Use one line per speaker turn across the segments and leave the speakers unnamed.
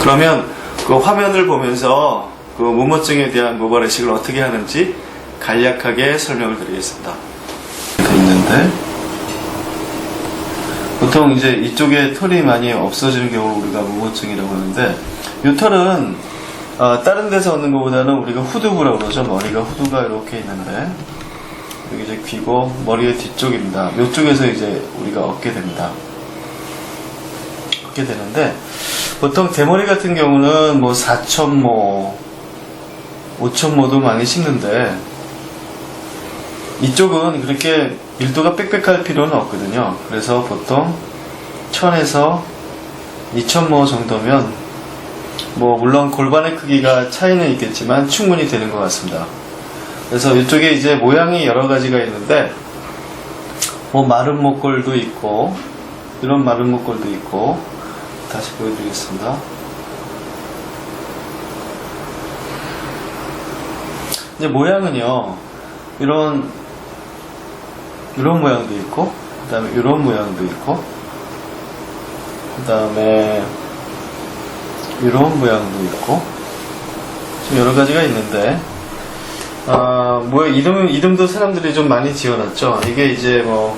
그러면 그 화면을 보면서 그 무모증에 대한 모발 이식을 어떻게 하는지 간략하게 설명을 드리겠습니다. 있는데 보통 이제 이쪽에 털이 많이 없어지는 경우를 우리가 무모증이라고 하는데, 이 털은 다른 데서 얻는 것보다는 우리가 후두부라고 그러죠. 머리가 후두가 이렇게 있는데 여기 이제 귀고 머리의 뒤쪽입니다. 이쪽에서 이제 우리가 얻게 됩니다. 얻게 되는데, 보통 대머리 같은 경우는 뭐 4,000모, 5,000모도 많이 심는데, 이쪽은 그렇게 밀도가 빽빽할 필요는 없거든요. 그래서 보통 1000에서 2000모 정도면, 뭐 물론 골반의 크기가 차이는 있겠지만 충분히 되는 것 같습니다. 그래서 이쪽에 이제 모양이 여러 가지가 있는데, 뭐 마른 목골도 있고, 이런 마른 목골도 있고, 다시 보여드리겠습니다. 이제 모양은요, 이런 모양도 있고, 그 다음에 이런 모양도 있고, 그 다음에 이런 모양도 있고, 좀 여러 가지가 있는데, 뭐 이름도 사람들이 좀 많이 지어놨죠. 이게 이제 뭐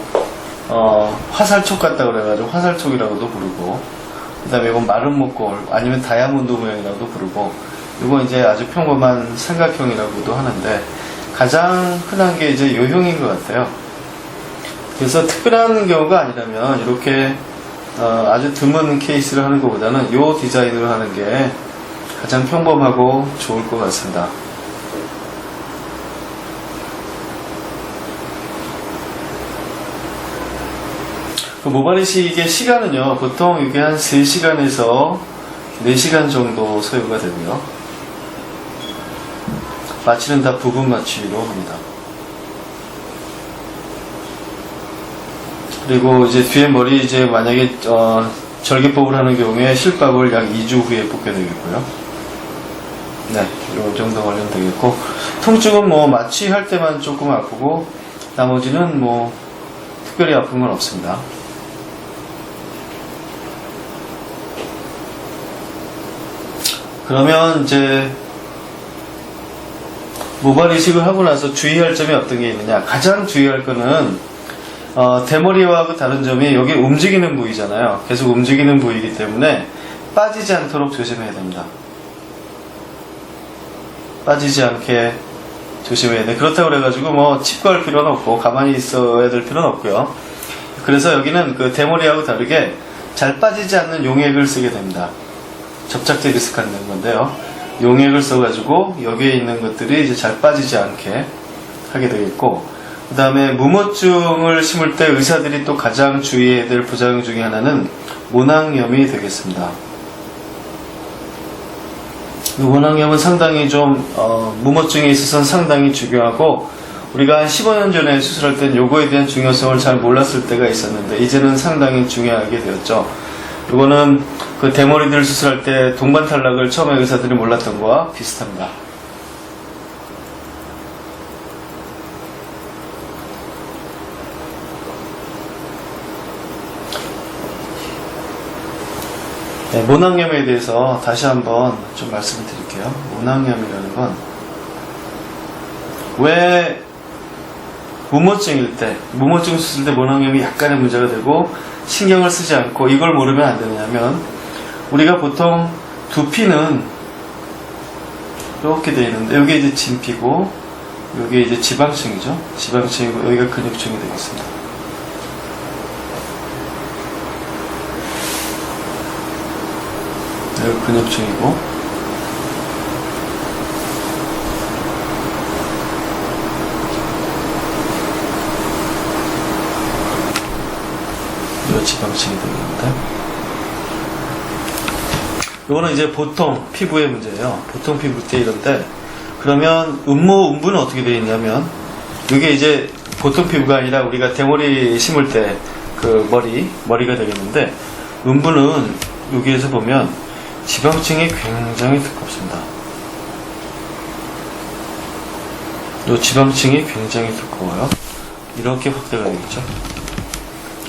화살촉 같다 그래가지고 화살촉이라고도 부르고, 그 다음에 이건 마른 목골 아니면 다이아몬드 모양이라고도 부르고, 이건 이제 아주 평범한 삼각형이라고도 하는데, 가장 흔한 게 이제 요형인 것 같아요. 그래서 특별한 경우가 아니라면 이렇게 아주 드문 케이스를 하는 것보다는 이 디자인으로 하는 게 가장 평범하고 좋을 것 같습니다. 그 모발 이식의 시간은요, 보통 이게 한 3시간에서 4시간 정도 소요가 되고요. 마취는 다 부분 마취로 합니다. 그리고 이제 뒤에 머리 이제 만약에 절개법을 하는 경우에 실밥을 약 2주 후에 뽑게 되겠고요. 네, 이 정도 걸리면 되겠고, 통증은 뭐 마취할 때만 조금 아프고 나머지는 뭐 특별히 아픈 건 없습니다. 그러면 이제 모발 이식을 하고 나서 주의할 점이 어떤 게 있느냐. 가장 주의할 거는 대머리와 다른 점이 여기 움직이는 부위잖아요. 계속 움직이는 부위이기 때문에 빠지지 않도록 조심해야 됩니다. 빠지지 않게 조심해야 돼. 그렇다고 그래가지고 뭐 치과할 필요는 없고 가만히 있어야 될 필요는 없고요. 그래서 여기는 그 대머리하고 다르게 잘 빠지지 않는 용액을 쓰게 됩니다. 접착제 리스크하는 건데요. 용액을 써가지고 여기에 있는 것들이 이제 잘 빠지지 않게 하게 되겠고, 그 다음에 무모증을 심을 때 의사들이 또 가장 주의해야 될 부작용 중에 하나는 모낭염이 되겠습니다. 이 모낭염은 상당히 좀 무모증에 있어서는 상당히 중요하고, 우리가 한 15년 전에 수술할 땐 요거에 대한 중요성을 잘 몰랐을 때가 있었는데 이제는 상당히 중요하게 되었죠. 이거는 그 대머리들 수술할 때 동반 탈락을 처음에 의사들이 몰랐던 거와 비슷합니다. 네, 모낭염에 대해서 다시 한번 좀 말씀을 드릴게요. 모낭염이라는 건 왜 무모증일 때, 무모증 수술 때 모낭염이 약간의 문제가 되고 신경을 쓰지 않고 이걸 모르면 안 되냐면, 우리가 보통 두피는 이렇게 되어 있는데 여기 이제 진피고 여기 이제 지방층이죠. 지방층이고 여기가 근육층이 되겠습니다. 여기 근육층이고, 이 지방층이 되겠는데, 이거는 이제 보통 피부의 문제예요. 보통 피부 때 이런데, 그러면 음부는 어떻게 되어 있냐면, 이게 이제 보통 피부가 아니라 우리가 대머리 심을 때 그 머리가 되겠는데, 음부는 여기에서 보면 지방층이 굉장히 두껍습니다. 이 지방층이 굉장히 두꺼워요. 이렇게 확대가 되겠죠.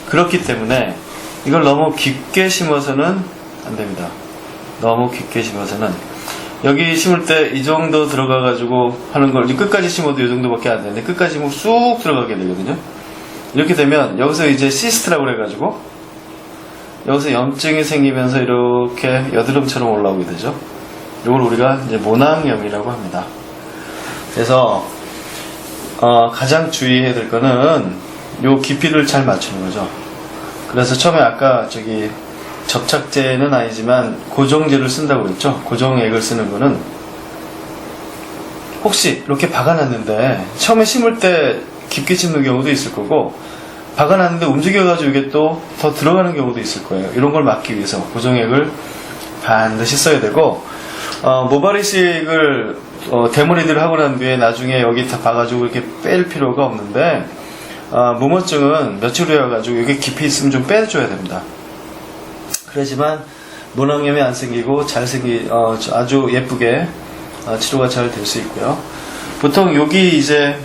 그렇기 때문에 이걸 너무 깊게 심어서는 안 됩니다. 너무 깊게 심어서는 여기 심을 때 이 정도 들어가가지고 하는 걸 끝까지 심어도 이 정도밖에 안 되는데 끝까지 심으면 쑥 들어가게 되거든요. 이렇게 되면 여기서 이제 시스트라고 그래가지고 여기서 염증이 생기면서 이렇게 여드름처럼 올라오게 되죠. 이걸 우리가 이제 모낭염이라고 합니다. 그래서 가장 주의해야 될 거는 요 깊이를 잘 맞추는 거죠. 그래서 처음에 아까 저기 접착제는 아니지만 고정제를 쓴다고 그랬죠. 고정액을 쓰는 거는 혹시 이렇게 박아놨는데 처음에 심을 때 깊게 심는 경우도 있을 거고 박아놨는데 움직여가지고 이게 또 더 들어가는 경우도 있을 거예요. 이런 걸 막기 위해서 고정액을 반드시 써야 되고 모발이식을 대머리들을 하고 난 뒤에 나중에 여기 다 봐가지고 이렇게 뺄 필요가 없는데 무모증은 며칠 후에 와가지고 이게 깊이 있으면 좀 빼줘야 됩니다. 그러지만 모낭염이 안 생기고 아주 예쁘게 치료가 잘 될 수 있고요. 보통 여기 이제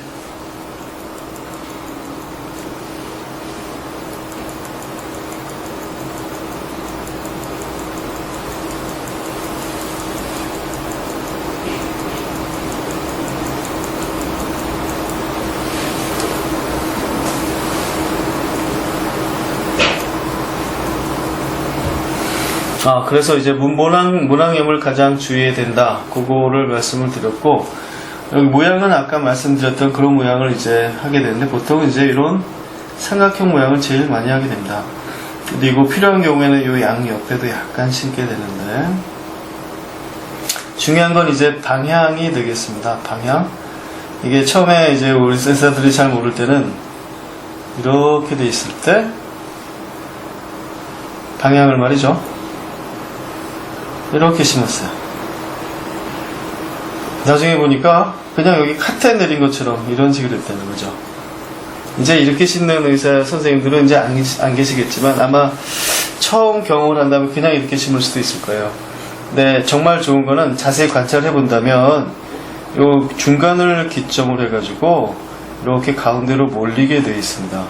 그래서 이제 모낭염을 가장 주의해야 된다. 그거를 말씀을 드렸고, 여기 모양은 아까 말씀드렸던 그런 모양을 이제 하게 되는데, 보통 이제 이런 삼각형 모양을 제일 많이 하게 됩니다. 그리고 필요한 경우에는 이 양 옆에도 약간 심게 되는데, 중요한 건 이제 방향이 되겠습니다. 방향. 이게 처음에 이제 우리 센서들이 잘 모를 때는, 이렇게 돼 있을 때, 방향을 말이죠. 이렇게 심었어요. 나중에 보니까 그냥 여기 카트에 내린 것처럼 이런 식으로 됐다는 거죠. 이제 이렇게 심는 의사 선생님들은 이제 안 계시겠지만 아마 처음 경험을 한다면 그냥 이렇게 심을 수도 있을 거예요. 근데 정말 좋은 거는 자세히 관찰해 본다면 요 중간을 기점으로 해가지고 이렇게 가운데로 몰리게 되어 있습니다.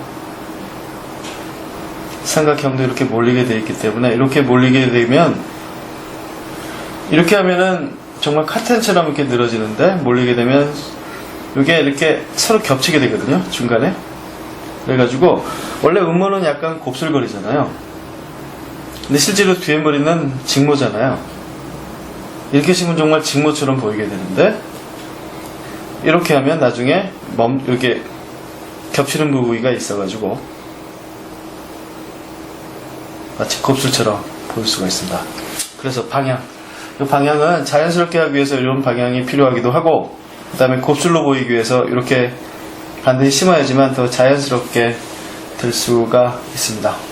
삼각형도 이렇게 몰리게 되어 있기 때문에 이렇게 몰리게 되면 이렇게 하면은 정말 카텐처럼 이렇게 늘어지는데 몰리게 되면 이게 이렇게 서로 겹치게 되거든요. 중간에. 그래가지고 원래 음모는 약간 곱슬거리잖아요. 근데 실제로 뒤에 머리는 직모잖아요. 이렇게 심으면 정말 직모처럼 보이게 되는데 이렇게 하면 나중에 이렇게 겹치는 부위가 있어가지고 마치 곱슬처럼 보일 수가 있습니다. 그래서 이 방향은 자연스럽게 하기 위해서 이런 방향이 필요하기도 하고 그 다음에 곱슬로 보이기 위해서 이렇게 반드시 심어야지만 더 자연스럽게 될 수가 있습니다.